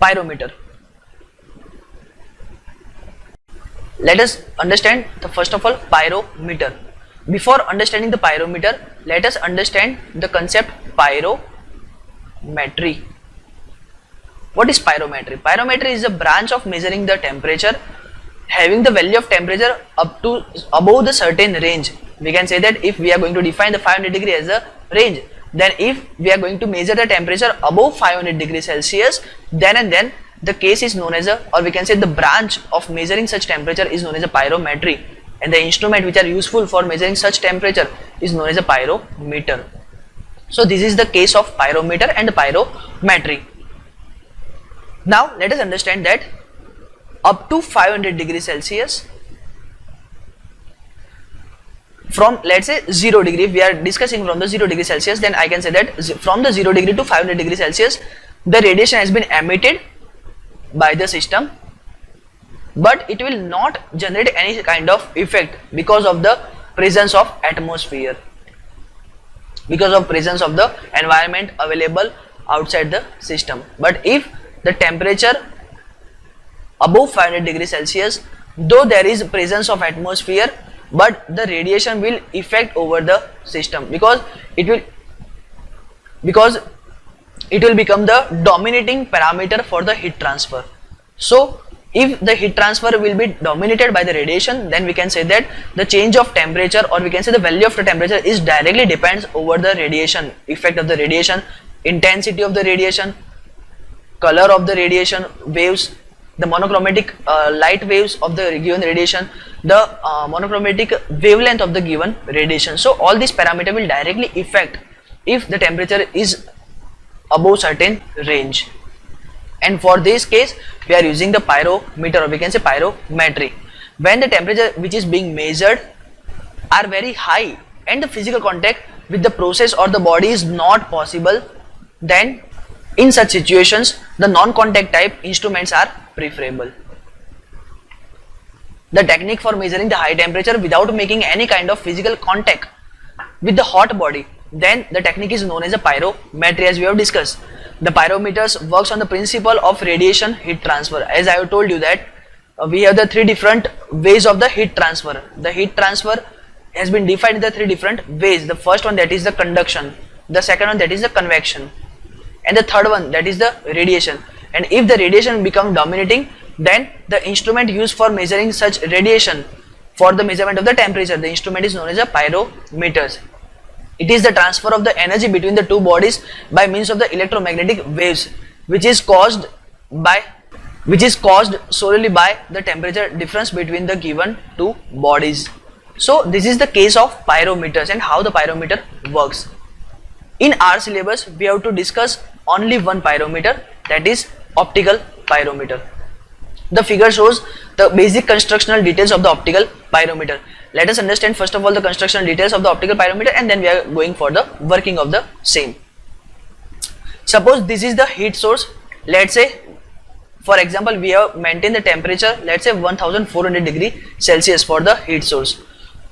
pyrometer. Let us understand the first of all pyrometer. Before understanding the pyrometer, let us understand the concept pyrometry. What is pyrometry? Pyrometry is a branch of measuring the temperature, having the value of temperature up to above the certain range. We can say that if we are going to define the 500 degree as a range, then if we are going to measure the temperature above 500 degrees Celsius, then and then the case is known as a, or we can say the branch of measuring such temperature is known as a pyrometry, and the instrument which are useful for measuring such temperature is known as a pyrometer. So this is the case of pyrometer and pyrometry. Now let us understand that up to 500 degrees Celsius, from let's say 0 degree, we are discussing from the 0 degree Celsius, then I can say that from the 0 degree to 500 degrees Celsius, the radiation has been emitted by the system, but it will not generate any kind of effect because of the presence of atmosphere, because of presence of the environment available outside the system. But if the temperature above 500 degrees Celsius, though there is presence of atmosphere, but the radiation will affect over the system because it will become the dominating parameter for the heat transfer. So if the heat transfer will be dominated by the radiation, then we can say that the change of temperature, or we can say the value of the temperature, is directly depends over the radiation, effect of the radiation, intensity of the radiation, color of the radiation waves, the monochromatic light waves of the given radiation, the monochromatic wavelength of the given radiation. So all these parameters will directly affect if the temperature is above certain range. And for this case, we are using the pyrometer, or we can say pyrometry. When the temperature which is being measured are very high and the physical contact with the process or the body is not possible, then in such situations the non-contact type instruments are preferable. The technique for measuring the high temperature without making any kind of physical contact with the hot body, then the technique is known as a pyrometry, as we have discussed. The pyrometers works on the principle of radiation heat transfer. As I have told you that we have the three different ways of the heat transfer. The heat transfer has been defined in the three different ways. The first one, that is the conduction, the second one, that is the convection, and the third one, that is the radiation. And if the radiation becomes dominating, then the instrument used for measuring such radiation for the measurement of the temperature, the instrument is known as a pyrometers. It is the transfer of the energy between the two bodies by means of the electromagnetic waves, which is caused solely by the temperature difference between the given two bodies. So this is the case of pyrometers and how the pyrometer works. In our syllabus, we have to discuss only one pyrometer, that is optical pyrometer. The figure shows the basic constructional details of the optical pyrometer. Let us understand first of all the constructional details of the optical pyrometer, and then we are going for the working of the same. Suppose this is the heat source. Let's say, for example, we have maintained the temperature, let's say 1400 degree Celsius for the heat source.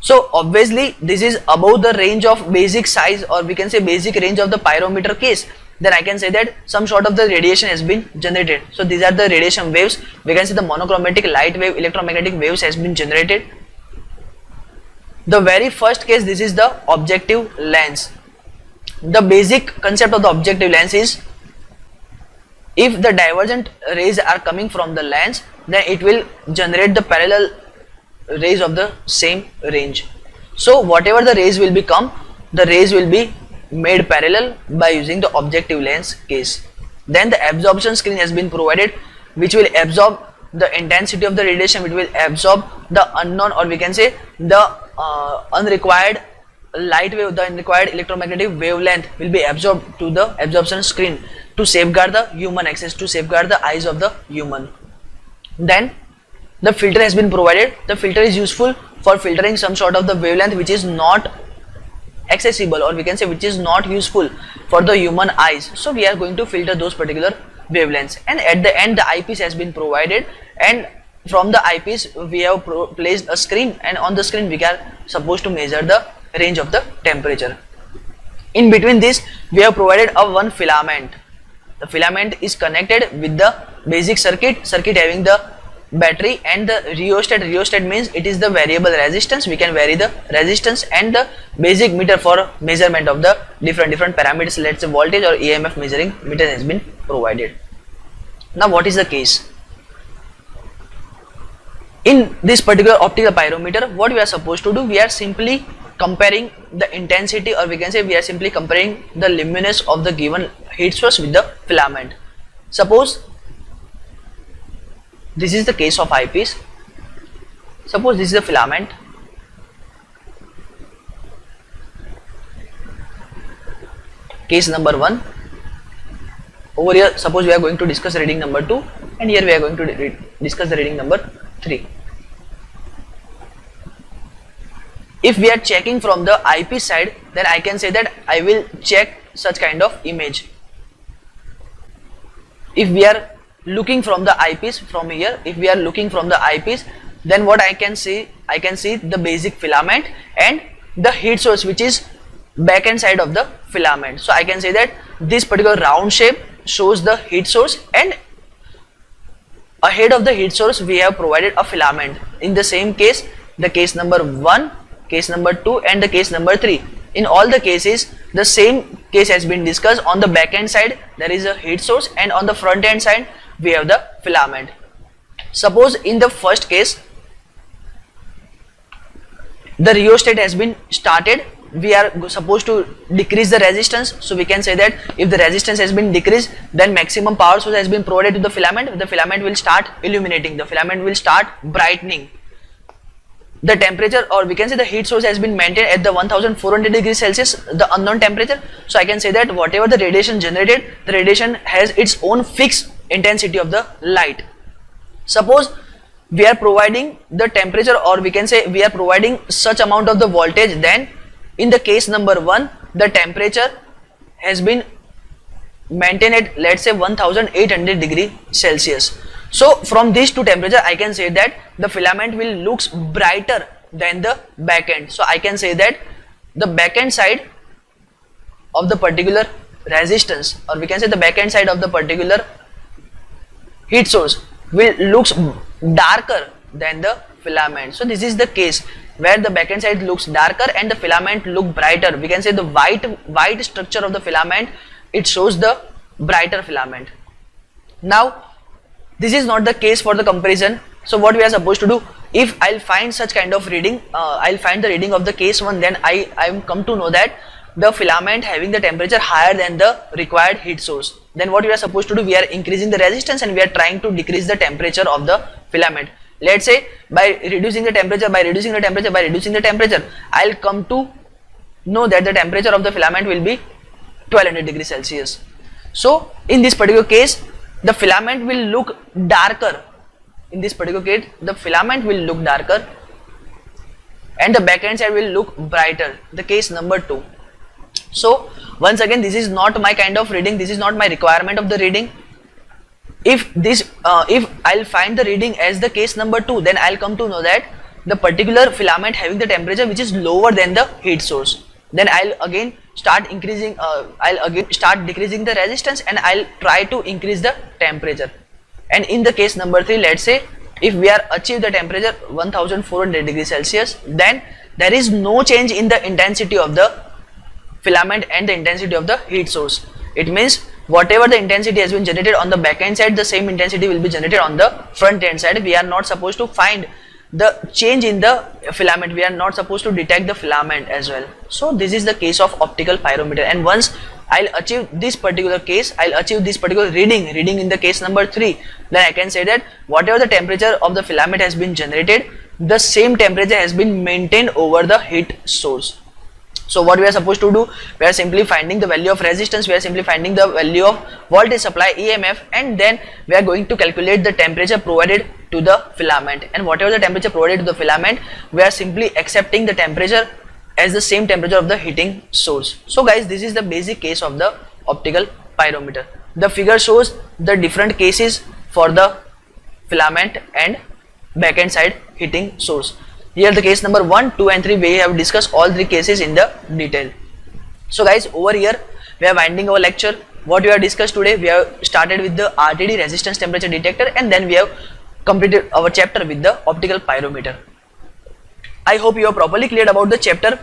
So obviously this is above the range of basic size, or we can say basic range of the pyrometer case. Then I can say that some sort of the radiation has been generated. So these are the radiation waves. We can see the monochromatic light wave, electromagnetic waves has been generated. The very first case, this is the objective lens. The basic concept of the objective lens is, if the divergent rays are coming from the lens, then it will generate the parallel rays of the same range. So whatever the rays will become, the rays will be made parallel by using the objective lens case. Then the absorption screen has been provided, which will absorb the intensity of the radiation, which will absorb the unknown, or we can say the unrequired light wave, the unrequired electromagnetic wavelength will be absorbed to the absorption screen to safeguard the human access, to safeguard the eyes of the human. Then the filter has been provided. The filter is useful for filtering some sort of the wavelength which is not accessible, or we can say which is not useful for the human eyes. So we are going to filter those particular wavelengths, and at the end the eyepiece has been provided, and from the eyepiece we have placed a screen, and on the screen we are supposed to measure the range of the temperature. In between this we have provided a one filament. The filament is connected with the basic circuit having the battery, and the rheostat means it is the variable resistance. We can vary the resistance, and the basic meter for measurement of the different parameters, let's say voltage or EMF measuring meter has been provided. Now what is the case? In this particular optical pyrometer, what we are supposed to do, we are simply comparing the intensity, or we can say we are simply comparing the luminance of the given heat source with the filament. Suppose this is the case of eyepiece. Suppose this is the filament. Case number 1. Over here, suppose we are going to discuss reading number 2, and here we are going to discuss the reading number 3. If we are checking from the eyepiece side, then I can say that I will check such kind of image. If we are looking from the eyepiece from here, if we are looking from the eyepiece, then what I can see the basic filament and the heat source, which is back end side of the filament. So I can say that this particular round shape shows the heat source, and ahead of the heat source we have provided a filament. In the same case, the case number 1, case number 2 and the case number 3, in all the cases the same case has been discussed. On the back end side there is a heat source, and on the front end side we have the filament. Suppose in the first case the rheostat has been started, we are supposed to decrease the resistance. So we can say that if the resistance has been decreased, then maximum power source has been provided to the filament. The filament will start illuminating, the filament will start brightening. The temperature, or we can say the heat source, has been maintained at the 1400 degrees Celsius, the unknown temperature. So I can say that whatever the radiation generated, the radiation has its own fixed intensity of the light. Suppose we are providing the temperature, or we can say we are providing such amount of the voltage, then in the case number 1 the temperature has been maintained at, let's say, 1800 degree Celsius. So from these two temperature I can say that the filament will looks brighter than the back end. So I can say that the back end side of the particular resistance, or we can say the back end side of the particular heat source, will looks darker than the filament. So this is the case where the back end side looks darker and the filament look brighter. We can say the white structure of the filament, it shows the brighter filament. Now this is not the case for the comparison. So what we are supposed to do, if I'll find such kind of reading, I'll find the reading of the case 1, then I am come to know that the filament having the temperature higher than the required heat source. Then what we are supposed to do, we are increasing the resistance and we are trying to decrease the temperature of the filament. Let's say by reducing the temperature, I'll come to know that the temperature of the filament will be 1200 degrees Celsius. So in this particular case the filament will look darker. In this particular case the filament will look darker and the back end side will look brighter, the case number 2. So once again, this is not my kind of reading, this is not my requirement of the reading. If I'll find the reading as the case number 2, then I'll come to know that the particular filament having the temperature which is lower than the heat source, then I'll again start increasing, decreasing the resistance, and I'll try to increase the temperature. And in the case number 3, let's say if we are achieve the temperature 1400 degrees Celsius, then there is no change in the intensity of the filament and the intensity of the heat source. It means whatever the intensity has been generated on the back end side, the same intensity will be generated on the front end side. We are not supposed to find the change in the filament, we are not supposed to detect the filament as well. So this is the case of optical pyrometer, and once I'll achieve this particular case, I'll achieve this particular reading in the case number 3, then I can say that whatever the temperature of the filament has been generated, the same temperature has been maintained over the heat source. So what we are supposed to do, we are simply finding the value of resistance, we are simply finding the value of voltage supply, EMF, and then we are going to calculate the temperature provided to the filament, and whatever the temperature provided to the filament, we are simply accepting the temperature as the same temperature of the heating source. So guys, this is the basic case of the optical pyrometer. The figure shows the different cases for the filament and back end side heating source. Here the case number 1, 2 and 3, we have discussed all 3 cases in the detail. So guys, over here we are winding our lecture. what we have discussed today, we have started with the RTD, resistance temperature detector, and then we have completed our chapter with the optical pyrometer. I hope you are properly cleared about the chapter.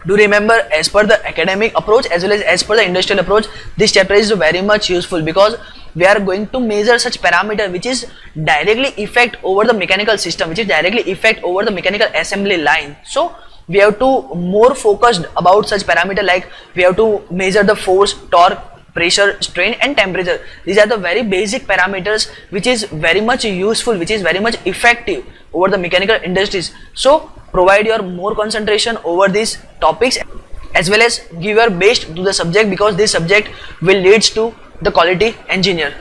Do remember, as per the academic approach as well as per the industrial approach, this chapter is very much useful because we are going to measure such parameter which is directly effect over the mechanical system, which is directly effect over the mechanical assembly line. So we have to more focused about such parameter, like we have to measure the force, torque, pressure, strain and temperature. These are the very basic parameters which is very much useful, which is very much effective over the mechanical industries. So provide your more concentration over these topics as well as give your best to the subject, because this subject will leads to the quality engineer.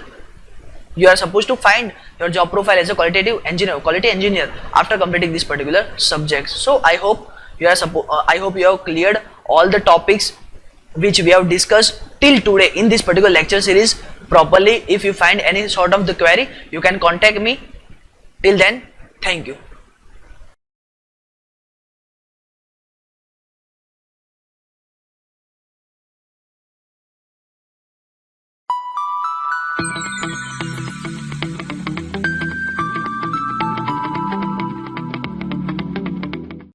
You are supposed to find your job profile as a quality engineer after completing this particular subject. So I hope you are I hope you have cleared all the topics which we have discussed till today in this particular lecture series properly. If you find any sort of the query, you can contact me. Till then, thank you.